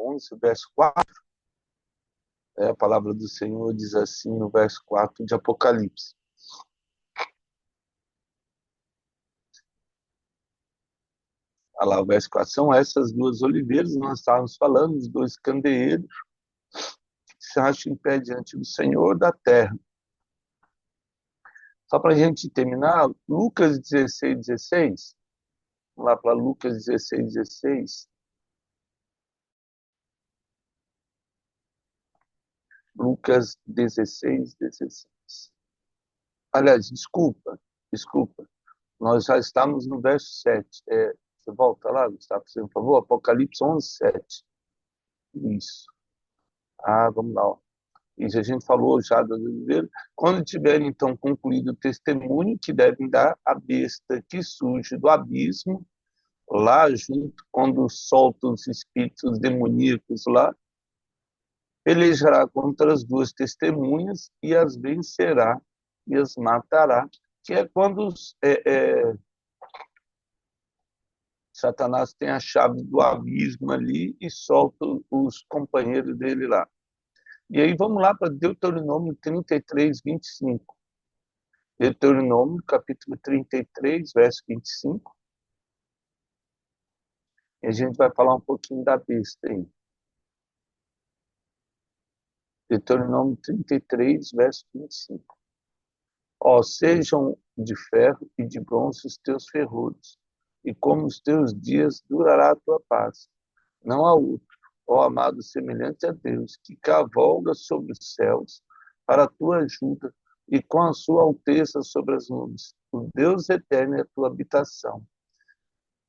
11, verso 4, a palavra do Senhor diz assim no verso 4 de Apocalipse. Olha lá, o verso 4, são essas duas oliveiras, nós estávamos falando, os dois candeeiros, que se acham em pé diante do Senhor da terra. Só para a gente terminar, Lucas 16, 16, vamos lá para Lucas 16, 16. Lucas 16, 16. Aliás, desculpa, nós já estamos no verso 7. Você volta lá, Gustavo, por favor, Apocalipse 11, 7. Isso. Vamos lá. Ó. Isso a gente falou já da oliveira. Quando tiverem, então, concluído o testemunho que devem dar à besta que surge do abismo, lá junto, quando solta os espíritos demoníacos lá, pelejará contra as duas testemunhas e as vencerá e as matará, que é quando Satanás tem a chave do abismo ali e solta os companheiros dele lá. E aí vamos lá para Deuteronômio 33, 25. Deuteronômio, capítulo 33, verso 25. E a gente vai falar um pouquinho da besta aí. Deuteronômio 33, verso 25. Ó, sejam de ferro e de bronze os teus ferrolhos, e como os teus dias durará a tua paz. Não há outro, ó amado, semelhante a Deus, que cavalga sobre os céus para a tua ajuda, e com a sua alteza sobre as nuvens. O Deus eterno é a tua habitação.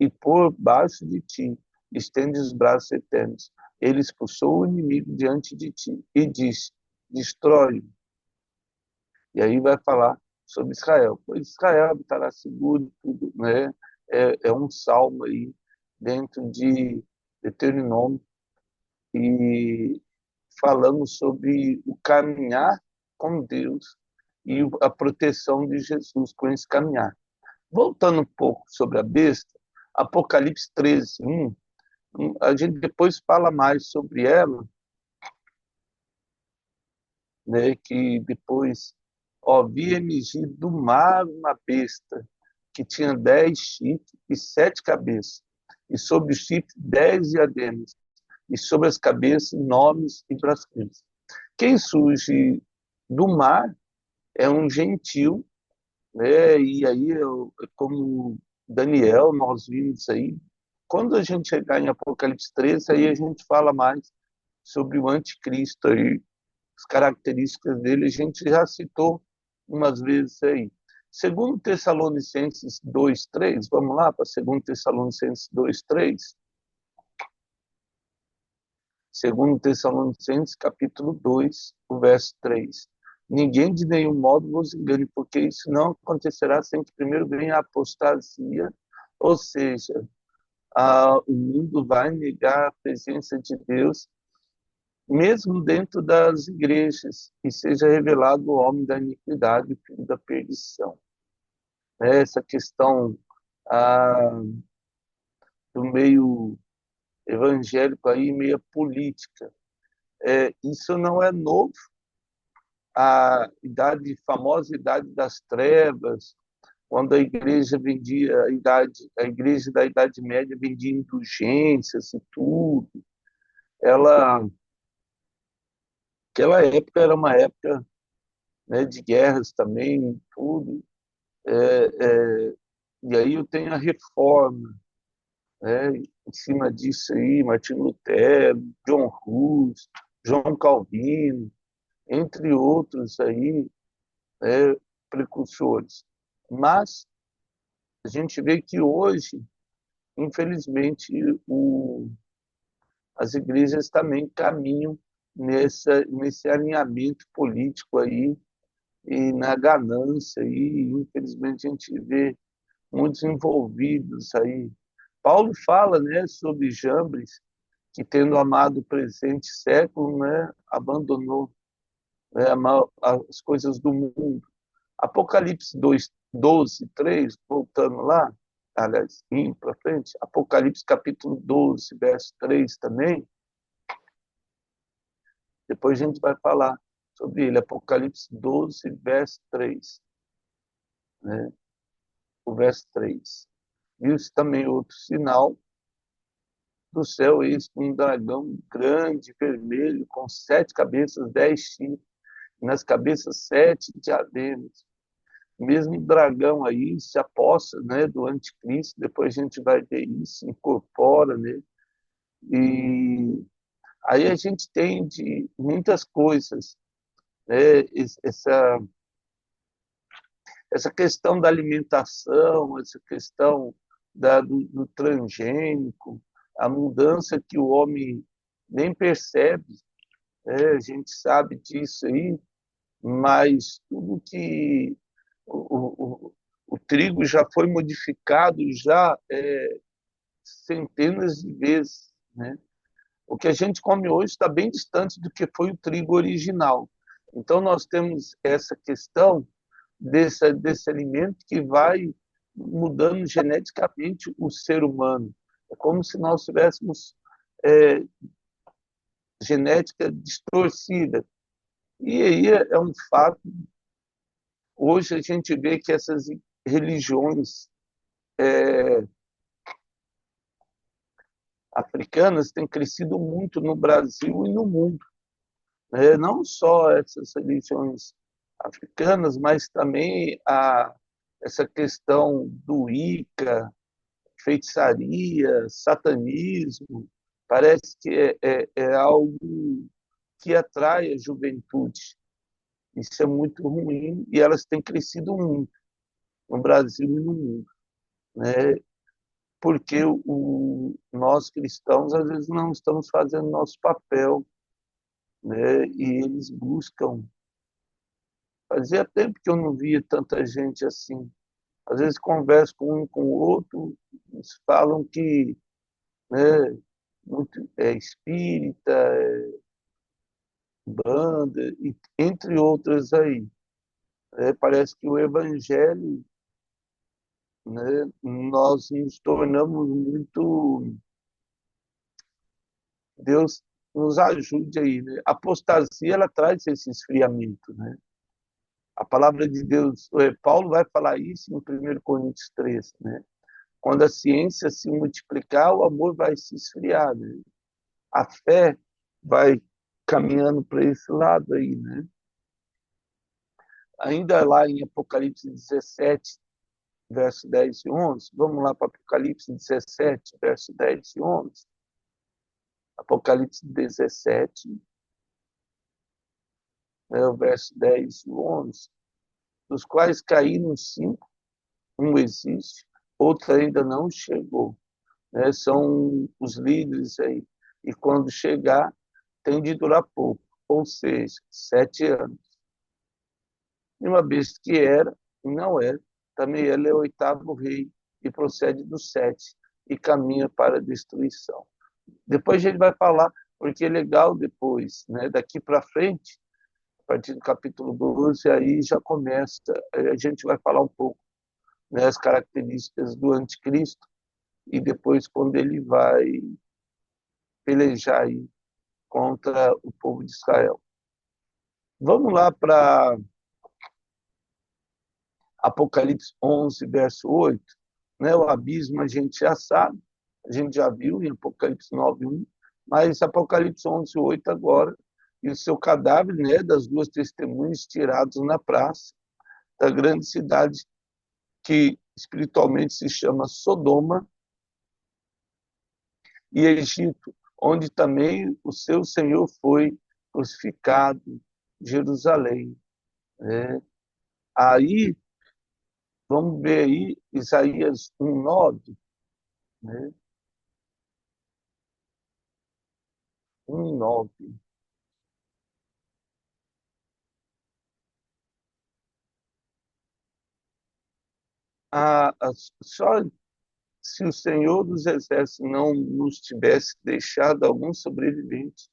E por baixo de ti estende os braços eternos. Ele expulsou o inimigo diante de ti e disse, destrói-o. E aí vai falar sobre Israel. Pois Israel habitará seguro, tudo, né? É um salmo aí dentro de Deuteronômio e falamos sobre o caminhar com Deus e a proteção de Jesus com esse caminhar. Voltando um pouco sobre a besta, Apocalipse 13, 1, a gente depois fala mais sobre ela, né, que depois vi emergir do mar uma besta que tinha 10 chifres e 7 cabeças, e sobre os chifres 10 diademas, e sobre as cabeças nomes e blasfêmias. Quem surge do mar é um gentil, né? E aí, como Daniel, nós vimos aí, quando a gente chegar em Apocalipse 13, aí a gente fala mais sobre o anticristo aí, as características dele, a gente já citou umas vezes aí. Segundo Tessalonicenses 2:3, vamos lá para segundo Tessalonicenses 2:3. Segundo Tessalonicenses, capítulo 2, o verso 3. Ninguém de nenhum modo vos engane, porque isso não acontecerá sem que primeiro venha a apostasia, ou seja, o mundo vai negar a presença de Deus, mesmo dentro das igrejas, e seja revelado o homem da iniquidade, o filho da perdição. Essa questão do meio evangélico aí, meia política. Isso não é novo. A famosa idade das trevas, quando a igreja vendia a igreja da Idade Média vendia indulgências e tudo. Aquela época era uma época, né, de guerras também, tudo. E aí eu tenho a reforma, né, em cima disso aí, Martinho Lutero, John Hus, João Calvino, entre outros aí, precursores. Mas a gente vê que hoje, infelizmente, as igrejas também caminham nesse alinhamento político aí e na ganância aí, infelizmente a gente vê muitos envolvidos aí. Paulo fala, né, sobre Jambres, que tendo amado o presente século, né, abandonou, né, as coisas do mundo. Apocalipse 2, 12, 3, voltando lá, aliás, indo para frente, Apocalipse capítulo 12, verso 3 também, Depois a gente vai falar sobre ele. Apocalipse 12, verso 3. Né? O verso 3. Viu-se também outro sinal do céu, eis um dragão grande, vermelho, com 7 cabeças, 10 chifres, e nas cabeças 7 diademas. O mesmo dragão aí se aposta, né, do anticristo, depois a gente vai ver isso, incorpora, né, e aí a gente tem de muitas coisas, né, essa questão da alimentação, essa questão do transgênico, a mudança que o homem nem percebe, né, a gente sabe disso aí, mas tudo que o trigo já foi modificado já centenas de vezes, né? O que a gente come hoje está bem distante do que foi o trigo original. Então nós temos essa questão desse alimento que vai mudando geneticamente o ser humano. É como se nós tivéssemos é, genética distorcida. E aí é um fato. Hoje a gente vê que essas religiões africanas têm crescido muito no Brasil e no mundo, né? Não só essas religiões africanas, mas também essa questão do Ica, feitiçaria, satanismo. Parece que é algo que atrai a juventude. Isso é muito ruim e elas têm crescido muito no Brasil e no mundo, né? Porque nós cristãos às vezes não estamos fazendo nosso papel, né? E eles buscam. Fazia tempo que eu não via tanta gente assim. Às vezes converso com um com o outro, eles falam que, né, muito é espírita, banda, e, entre outras aí. Parece que o evangelho, né, nós nos tornamos muito. Deus nos ajude aí, né? A apostasia, ela traz esse esfriamento, né? A palavra de Deus, Paulo vai falar isso em 1 Coríntios 3, né? Quando a ciência se multiplicar, o amor vai se esfriar, né? A fé vai caminhando para esse lado aí, né? Ainda lá em Apocalipse 17, verso 10 e 11, vamos lá para Apocalipse 17, verso 10 e 11. Apocalipse 17, né, o verso 10 e 11, dos quais caíram 5, um existe, outro ainda não chegou, né? São os líderes aí. E quando chegar, tem de durar pouco, ou seja, 7 anos. E uma vez que era, e não é, também ele é o oitavo rei, e procede do 7, e caminha para a destruição. Depois a gente vai falar, porque é legal depois, né? Daqui para frente, a partir do capítulo 12, aí já começa, a gente vai falar um pouco, né, as características do anticristo, e depois quando ele vai pelejar aí contra o povo de Israel. Vamos lá para Apocalipse 11, verso 8. Né? O abismo a gente já sabe, a gente já viu em Apocalipse 9, 1, mas Apocalipse 11, 8 agora, e o seu cadáver, né, das duas testemunhas tirados na praça da grande cidade que espiritualmente se chama Sodoma e Egito, onde também o seu Senhor foi crucificado, Jerusalém. Né? Aí, vamos ver aí Isaías 1:9, né? 1:9. Só se o Senhor dos Exércitos não nos tivesse deixado alguns sobreviventes,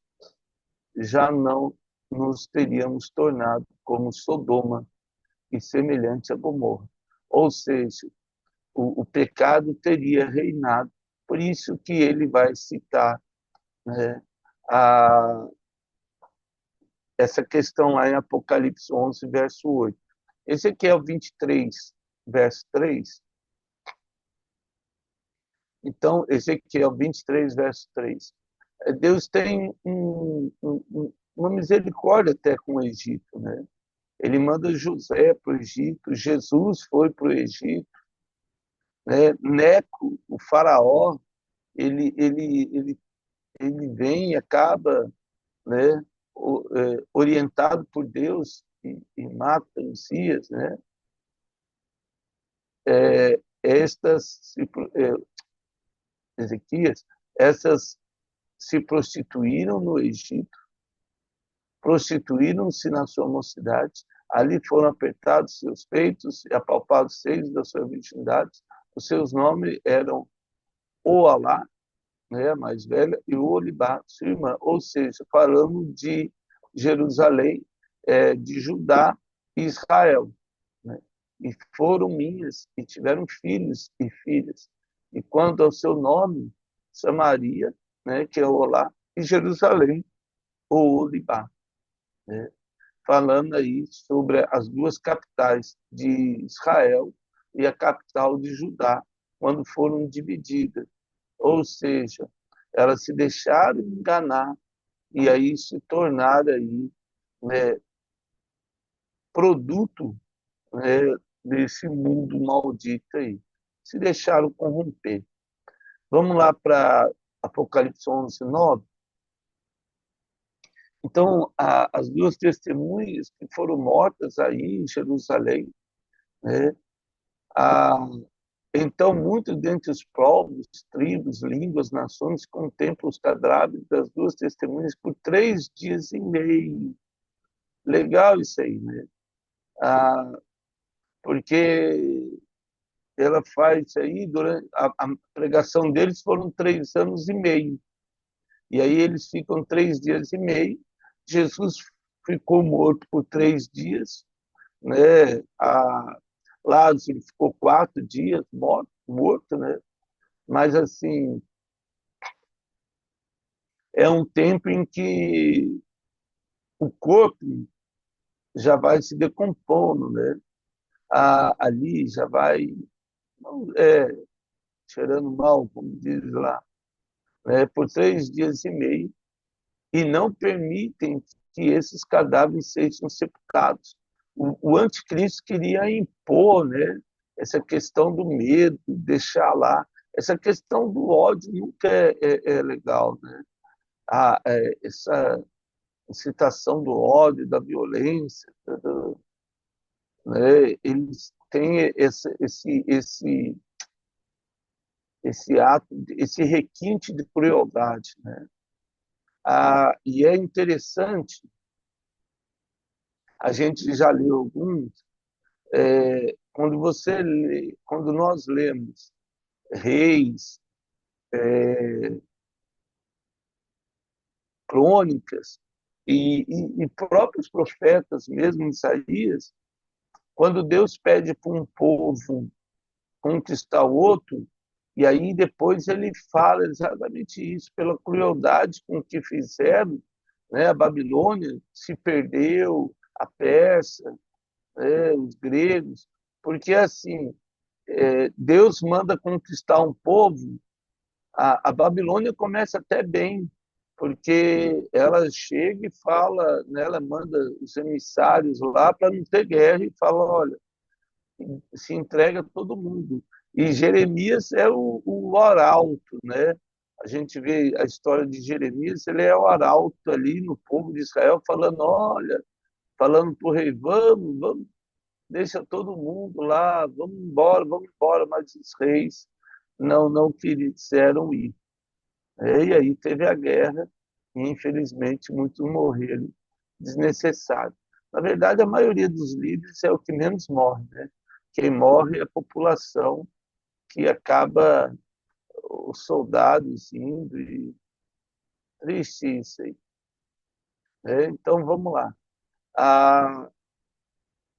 já não nos teríamos tornado como Sodoma e semelhante a Gomorra. Ou seja, o pecado teria reinado. Por isso que ele vai citar, né, a, essa questão lá em Apocalipse 11, verso 8. Ezequiel 23, verso 3. Então, Ezequiel 23, verso 3. Deus tem uma misericórdia até com o Egito, né? Ele manda José para o Egito, Jesus foi para o Egito, né? Neco, o faraó, ele vem e acaba, né, orientado por Deus e mata Uzias, né? Estas, Ezequias, essas se prostituíram no Egito, prostituíram-se na sua mocidade, ali foram apertados seus peitos e apalpados seios da sua virgindade, os seus nomes eram Oalá, né, a mais velha, e Olibá, sua irmã, ou seja, falando de Jerusalém, de Judá e Israel, né? E foram minhas, e tiveram filhos e filhas. E quanto ao seu nome, Samaria, né, que é Olá, e Jerusalém, ou Olibá, né? Falando aí sobre as duas capitais de Israel e a capital de Judá, quando foram divididas. Ou seja, elas se deixaram enganar e aí se tornaram aí, né, produto, né, desse mundo maldito aí. Se deixaram corromper. Vamos lá para Apocalipse 11, 9. Então, as duas testemunhas que foram mortas aí em Jerusalém, né? a, Então, muitos dentre os povos, tribos, línguas, nações contemplam os cadáveres das duas testemunhas por 3 dias e meio. Legal isso aí, né? Ah, porque ela faz isso aí, durante a pregação deles foram 3 anos e meio. E aí eles ficam 3 dias e meio. Jesus ficou morto por 3 dias, né? Lázaro ficou 4 dias morto, né? Mas assim, é um tempo em que o corpo já vai se decompondo, né? Ali já vai cheirando mal, como diz lá, né? Por 3 dias e meio, e não permitem que esses cadáveres sejam sepultados. O anticristo queria impor, né, essa questão do medo, deixar lá. Essa questão do ódio nunca é legal, né? Essa incitação do ódio, da violência, né? Eles têm esse ato, esse requinte de crueldade, né? E é interessante, a gente já leu alguns, quando nós lemos Reis, Crônicas e próprios profetas, mesmo Isaías, quando Deus pede para um povo conquistar o outro, e aí depois ele fala exatamente isso, pela crueldade com que fizeram, né? A Babilônia se perdeu, a Pérsia, né? Os gregos, porque assim, Deus manda conquistar um povo, a Babilônia começa até bem, porque ela chega e fala, né, ela manda os emissários lá para não ter guerra e fala, olha, se entrega todo mundo. E Jeremias é o arauto, né? A gente vê a história de Jeremias, ele é o arauto ali no povo de Israel, falando, olha, falando para o rei, vamos, deixa todo mundo lá, vamos embora, mas os reis não quiseram ir. E aí teve a guerra, e infelizmente muitos morreram desnecessário. Na verdade, a maioria dos líderes é o que menos morre, né? Quem morre é a população, que acaba os soldados indo, e triste isso aí, né? Então vamos lá.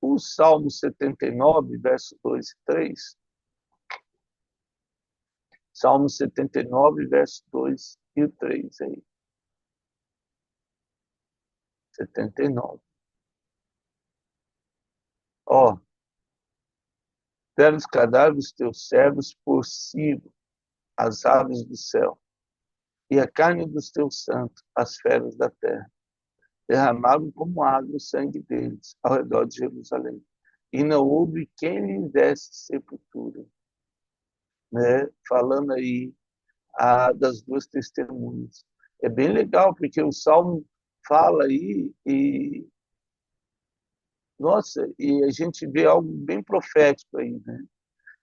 O Salmo 79, verso 2 e 3. Salmo 79, verso 2 e 3 aí. 79. Ó, deram os cadáveres dos teus servos por cibo, as aves do céu, e a carne dos teus santos, as feras da terra. Derramaram como água o sangue deles ao redor de Jerusalém. E não houve quem lhe desse sepultura. Né? Falando aí das duas testemunhas. É bem legal, porque o Salmo fala aí e, nossa, e a gente vê algo bem profético aí, né?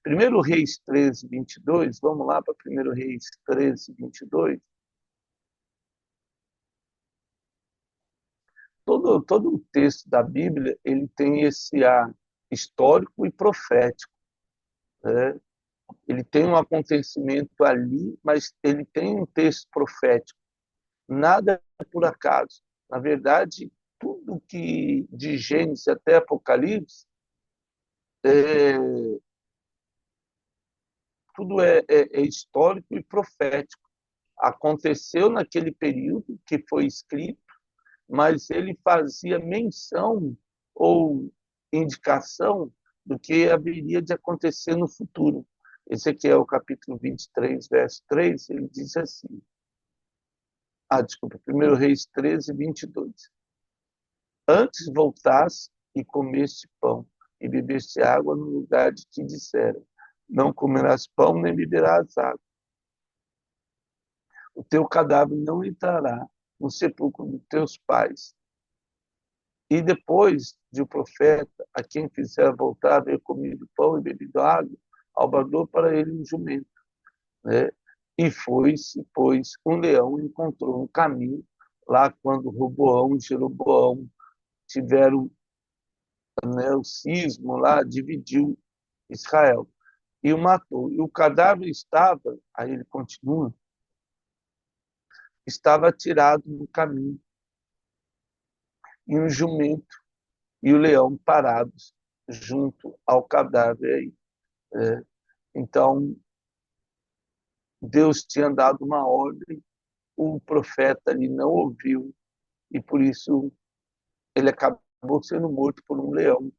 1 Reis 13, 22, vamos lá para 1 Reis 13, 22. Todo o texto da Bíblia ele tem esse ar histórico e profético. Né? Ele tem um acontecimento ali, mas ele tem um texto profético. Nada é por acaso. Na verdade, tudo que de Gênesis até Apocalipse, é, tudo é histórico e profético. Aconteceu naquele período que foi escrito, mas ele fazia menção ou indicação do que haveria de acontecer no futuro. Esse aqui é o capítulo 23, verso 3, ele diz assim, desculpa, 1 Reis 13, 22. Antes voltasse e comeste pão, e bebeste água no lugar de que disseram, não comerás pão nem beberás água. O teu cadáver não entrará no sepulcro dos teus pais. E depois de o profeta, a quem fizer voltar, haver comido pão e bebido água, albardou para ele um jumento. Né? E foi-se, pois, um leão encontrou um caminho lá quando Roboão e Jeroboão tiveram, né, o cisma lá, dividiu Israel e o matou. E o cadáver estava, aí ele continua, estava tirado no caminho, e um jumento e o leão parados junto ao cadáver aí. Então, Deus tinha dado uma ordem, o profeta ali não ouviu, e por isso ele acabou sendo morto por um leão,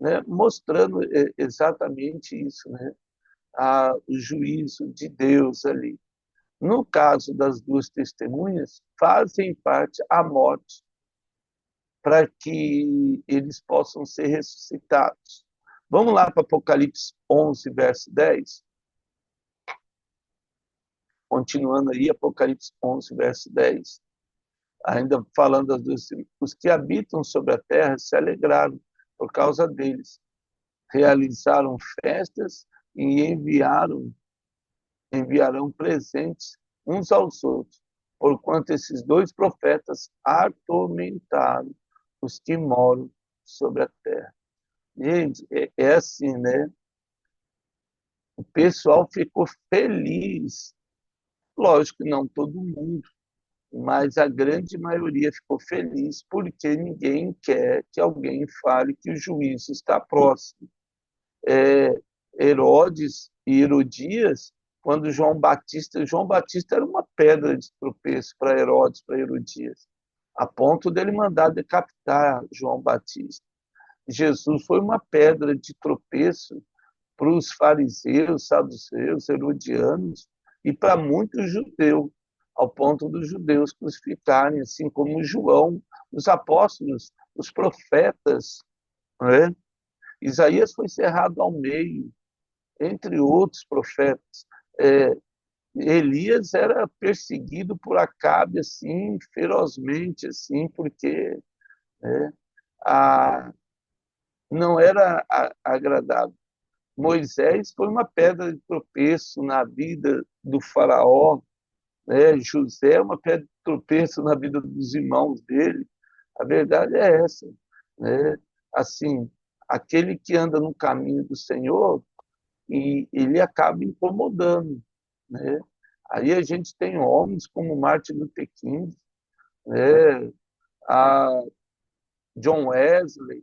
né? Mostrando exatamente isso, né? O juízo de Deus ali. No caso das duas testemunhas, fazem parte a morte para que eles possam ser ressuscitados. Vamos lá para Apocalipse 11, verso 10. Continuando aí, Apocalipse 11, verso 10. Ainda falando das duas, os que habitam sobre a terra se alegraram por causa deles. Realizaram festas e enviarão presentes uns aos outros, porquanto esses dois profetas atormentaram os que moram sobre a terra. Gente, é assim, né? O pessoal ficou feliz. Lógico que não todo mundo, mas a grande maioria ficou feliz porque ninguém quer que alguém fale que o juízo está próximo. Herodes e Herodias, quando João Batista era uma pedra de tropeço para Herodes, para Herodias, a ponto dele mandar decapitar João Batista. Jesus foi uma pedra de tropeço para os fariseus, saduceus, herodianos e para muitos judeus, ao ponto dos judeus crucificarem, assim como João, os apóstolos, os profetas. Né? Isaías foi cerrado ao meio, entre outros profetas. Elias era perseguido por Acabe assim ferozmente, assim, porque, né, não era agradável. Moisés foi uma pedra de tropeço na vida do faraó, né? José é uma pedra de tropeço na vida dos irmãos dele. A verdade é essa, né? Assim, aquele que anda no caminho do Senhor, e ele acaba incomodando, né? Aí a gente tem homens como Martin Luther King, né? A John Wesley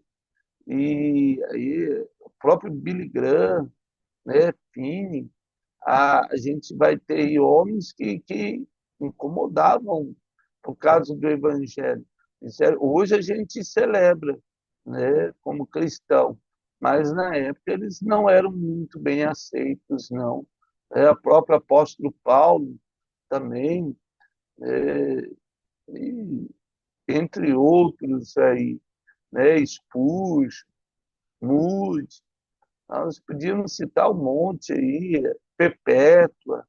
e aí o próprio Billy Graham, né? Finney, a gente vai ter aí homens que incomodavam por causa do evangelho. Hoje a gente celebra, né, como cristão, mas na época eles não eram muito bem aceitos, não. O próprio apóstolo Paulo também, é, e, entre outros aí, né, Spurgeon, Moody, nós podíamos citar um monte aí, Perpétua,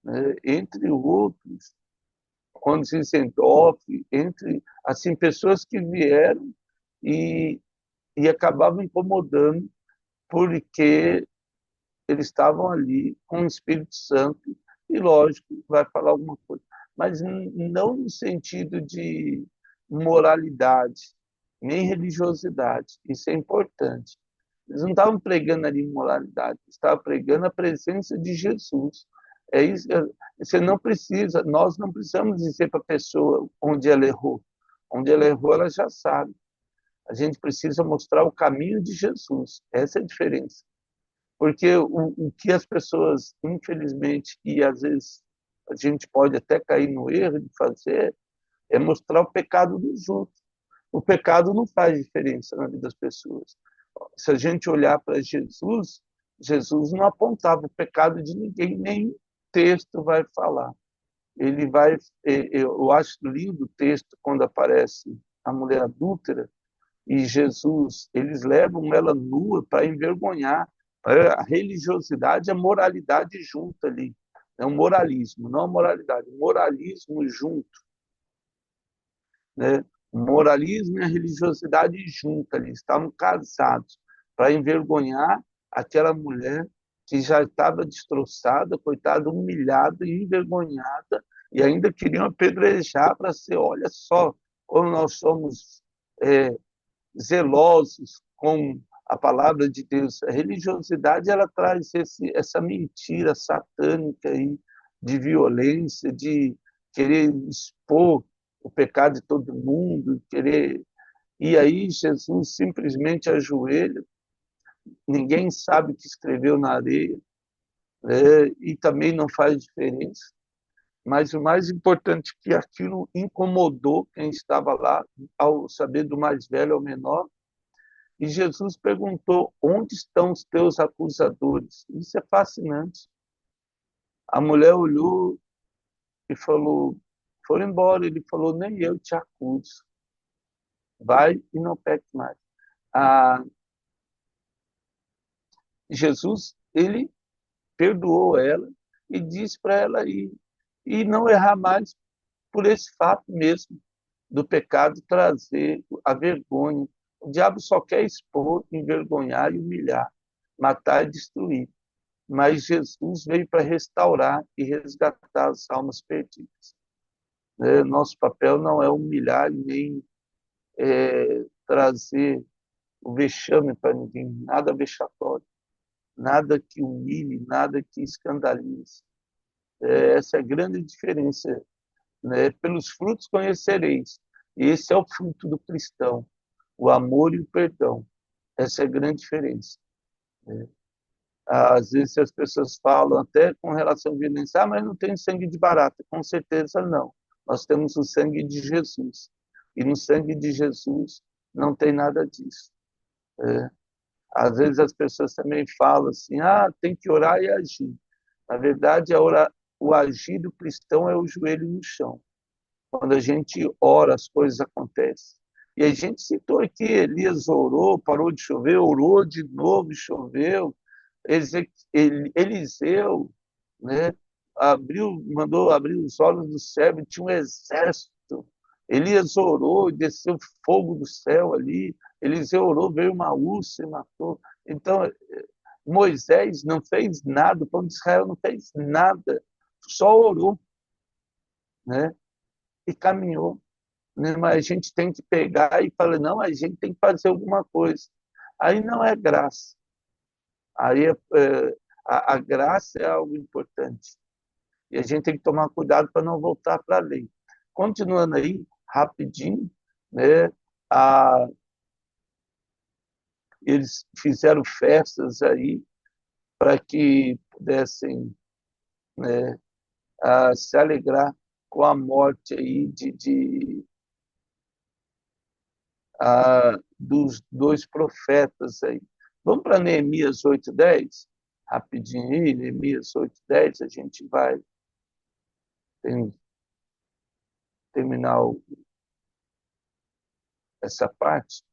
né, entre outros, Zinzendorf, entre assim pessoas que vieram e, e acabavam incomodando porque eles estavam ali com o Espírito Santo e, lógico, vai falar alguma coisa, mas não no sentido de moralidade, nem religiosidade. Isso é importante. Eles não estavam pregando ali moralidade, estavam pregando a presença de Jesus. É isso. Você não precisa, nós não precisamos dizer para a pessoa onde ela errou. Onde ela errou, ela já sabe. A gente precisa mostrar o caminho de Jesus. Essa é a diferença. Porque o que as pessoas, infelizmente, e às vezes a gente pode até cair no erro de fazer, é mostrar o pecado dos outros. O pecado não faz diferença na vida das pessoas. Se a gente olhar para Jesus, Jesus não apontava o pecado de ninguém, nem o texto vai falar. Ele vai, eu acho lindo o texto quando aparece a mulher adúltera, e Jesus, eles levam ela nua para envergonhar. A religiosidade, a moralidade junto ali. É um moralismo, não a moralidade, moralismo junto, né? O moralismo e a religiosidade junto ali, estavam casados para envergonhar aquela mulher que já estava destroçada, coitada, humilhada e envergonhada, e ainda queriam apedrejar para ser, olha só como nós somos zelosos com a palavra de Deus. A religiosidade ela traz essa mentira satânica aí, de violência, de querer expor o pecado de todo mundo, querer. E aí Jesus simplesmente ajoelha, ninguém sabe o que escreveu na areia, e também não faz diferença. Mas o mais importante é que aquilo incomodou quem estava lá, ao saber do mais velho ao menor, e Jesus perguntou: onde estão os teus acusadores? Isso é fascinante. A mulher olhou e falou: foram embora. Ele falou: nem eu te acuso. Vai e não peque mais. Ah, Jesus, ele perdoou ela e disse para ela ir e não errar mais por esse fato mesmo do pecado trazer a vergonha. O diabo só quer expor, envergonhar e humilhar, matar e destruir. Mas Jesus veio para restaurar e resgatar as almas perdidas. Nosso papel não é humilhar nem trazer o vexame para ninguém, nada vexatório, nada que humilhe, nada que escandalize. Essa é a grande diferença. Né? Pelos frutos conhecereis. Esse é o fruto do cristão, o amor e o perdão. Essa é a grande diferença. Né? Às vezes as pessoas falam até com relação à violência, mas não tem sangue de barata. Com certeza não. Nós temos o sangue de Jesus. E no sangue de Jesus não tem nada disso. Às vezes as pessoas também falam assim, tem que orar e agir. Na verdade, o agir do cristão é o joelho no chão. Quando a gente ora, as coisas acontecem. E a gente citou aqui, Elias orou, parou de chover, orou de novo, choveu. Eliseu, né, mandou abrir os olhos do céu e tinha um exército. Elias orou e desceu fogo do céu ali. Eliseu orou, veio uma ursa e matou. Então, Moisés não fez nada, o povo de Israel não fez nada, só orou, né, e caminhou. Né? Mas a gente tem que pegar e falar, não, a gente tem que fazer alguma coisa. Aí não é graça. Aí a graça é algo importante. E a gente tem que tomar cuidado para não voltar para a lei. Continuando aí, rapidinho, né? a, eles fizeram festas aí para que pudessem, né, se alegrar com a morte aí dos dois profetas aí. Vamos para Neemias 8:10? Rapidinho aí, Neemias 8:10, a gente vai terminar essa parte.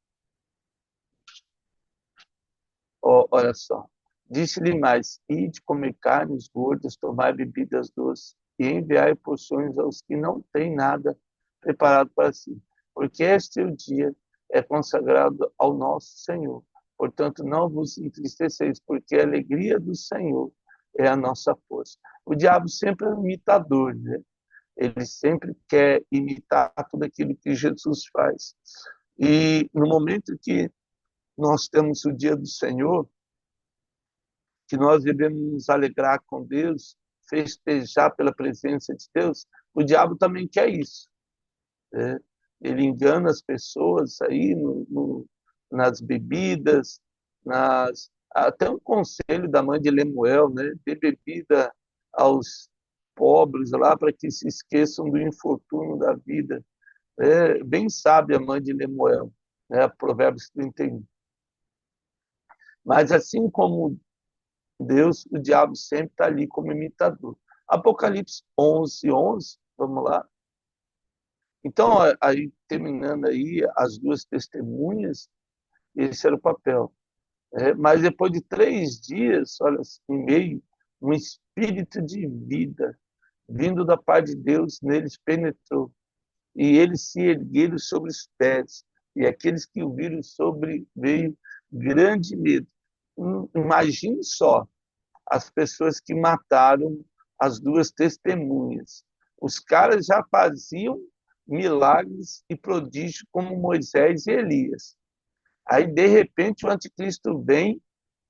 Olha só. Disse-lhe mais: ide comer carnes gordas, tomar bebidas doces e enviai porções aos que não têm nada preparado para si, porque este o dia é consagrado ao nosso Senhor. Portanto, não vos entristeceis, porque a alegria do Senhor é a nossa força. O diabo sempre é um imitador, né? Ele sempre quer imitar tudo aquilo que Jesus faz. E no momento que nós temos o dia do Senhor, que nós devemos nos alegrar com Deus, festejar pela presença de Deus, o diabo também quer isso. Né? Ele engana as pessoas aí nas bebidas, até um conselho da mãe de Lemuel, né? Dê bebida aos pobres lá para que se esqueçam do infortúnio da vida. É bem sábia a mãe de Lemuel, né? Provérbios 31. Mas assim como Deus, o diabo sempre está ali como imitador. Apocalipse 11:11, vamos lá. Então, aí terminando aí as duas testemunhas, esse era o papel. Mas depois de 3 dias, olha, em meio, um espírito de vida vindo da parte de Deus neles penetrou, e eles se ergueram sobre os pés, e aqueles que o viram veio grande medo. Imagine só, as pessoas que mataram as duas testemunhas. Os caras já faziam milagres e prodígios como Moisés e Elias. Aí, de repente, o anticristo vem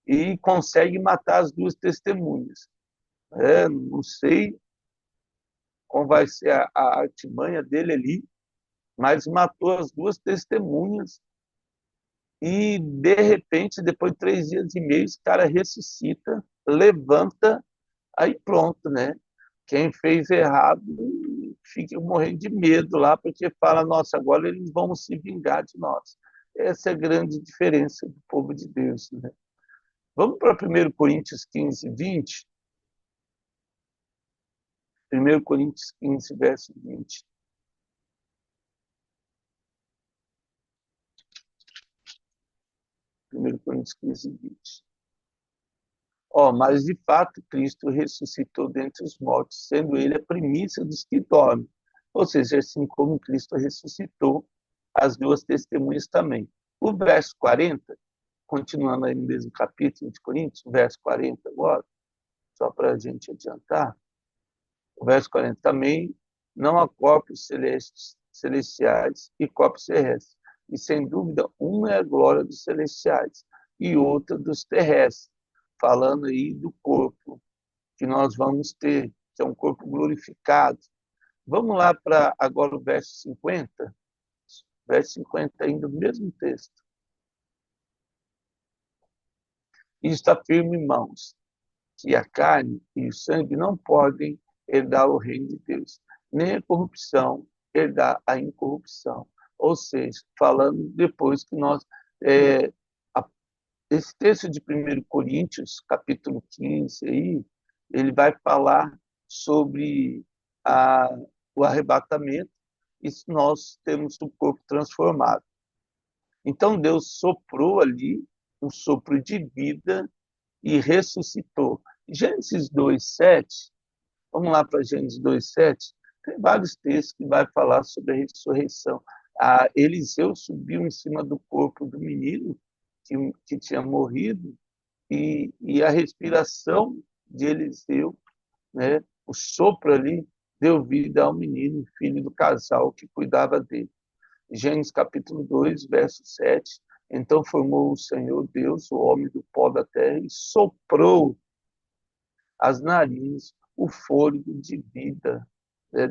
e consegue matar as duas testemunhas. Não sei qual vai ser a artimanha dele ali, mas matou as duas testemunhas e, de repente, depois de 3 dias e meio, o cara ressuscita, levanta, aí pronto, né? Quem fez errado fica morrendo de medo lá, porque fala, nossa, agora eles vão se vingar de nós. Essa é a grande diferença do povo de Deus, né? Vamos para 1 Coríntios 15:20. 1 Coríntios 15, verso 20. 1 Coríntios 15:20. Mas de fato Cristo ressuscitou dentre os mortos, sendo ele a primícia dos que dormem. Ou seja, assim como Cristo ressuscitou, as duas testemunhas também. O verso 40, continuando aí no mesmo capítulo de Coríntios, o verso 40 agora, só para a gente adiantar, o verso 40 também, não há corpos celestiais e corpos terrestres, e sem dúvida, uma é a glória dos celestiais e outra dos terrestres, falando aí do corpo que nós vamos ter, que é um corpo glorificado. Vamos lá para agora o verso 50, verso 50 ainda do mesmo texto. E está firme, irmãos, que a carne e o sangue não podem herdar o reino de Deus, nem a corrupção herdar a incorrupção. Ou seja, falando depois que nós... esse texto de 1 Coríntios, capítulo 15, aí, ele vai falar sobre o arrebatamento e nós temos o corpo transformado. Então Deus soprou ali um sopro de vida e ressuscitou. Gênesis 2:7, vamos lá para Gênesis 2:7, tem vários textos que vai falar sobre a ressurreição. Eliseu subiu em cima do corpo do menino que tinha morrido e a respiração de Eliseu, né, o sopro ali, deu vida ao menino, filho do casal que cuidava dele. Gênesis capítulo 2, verso 7. Então formou o Senhor Deus, o homem do pó da terra, e soprou as narinas o fôlego de vida.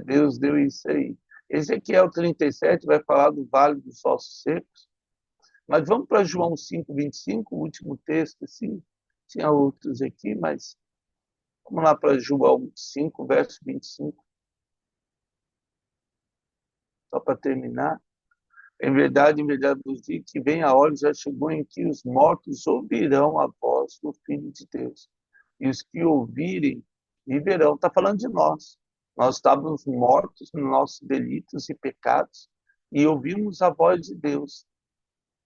Deus deu isso aí. Ezequiel 37 vai falar do vale dos ossos secos. Mas vamos para João 5:25, o último texto, assim. Tinha outros aqui, mas vamos lá para João 5, verso 25. Só para terminar. em verdade vos digo que vem a hora, já chegou em que os mortos ouvirão a voz do Filho de Deus. E os que ouvirem viverão. Está falando de nós. Nós estávamos mortos nos nossos delitos e pecados e ouvimos a voz de Deus.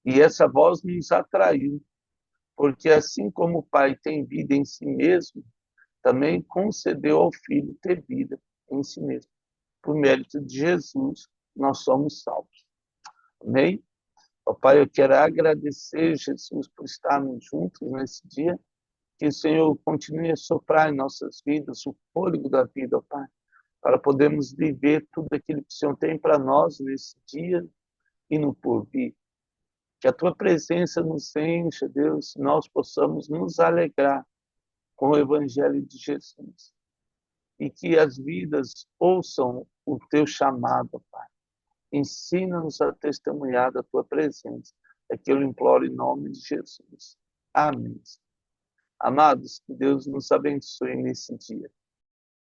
E essa voz nos atraiu, porque assim como o Pai tem vida em si mesmo, também concedeu ao Filho ter vida em si mesmo. Por mérito de Jesus, nós somos salvos. Amém? Ó Pai, eu quero agradecer, Jesus, por estarmos juntos nesse dia. Que o Senhor continue a soprar em nossas vidas o fôlego da vida, ó Pai, para podermos viver tudo aquilo que o Senhor tem para nós nesse dia e no porvir. Que a Tua presença nos encha, Deus, e nós possamos nos alegrar com o Evangelho de Jesus. E que as vidas ouçam o Teu chamado, ó Pai. Ensina-nos a testemunhar da Tua presença. É que eu imploro em nome de Jesus. Amém. Amados, que Deus nos abençoe nesse dia.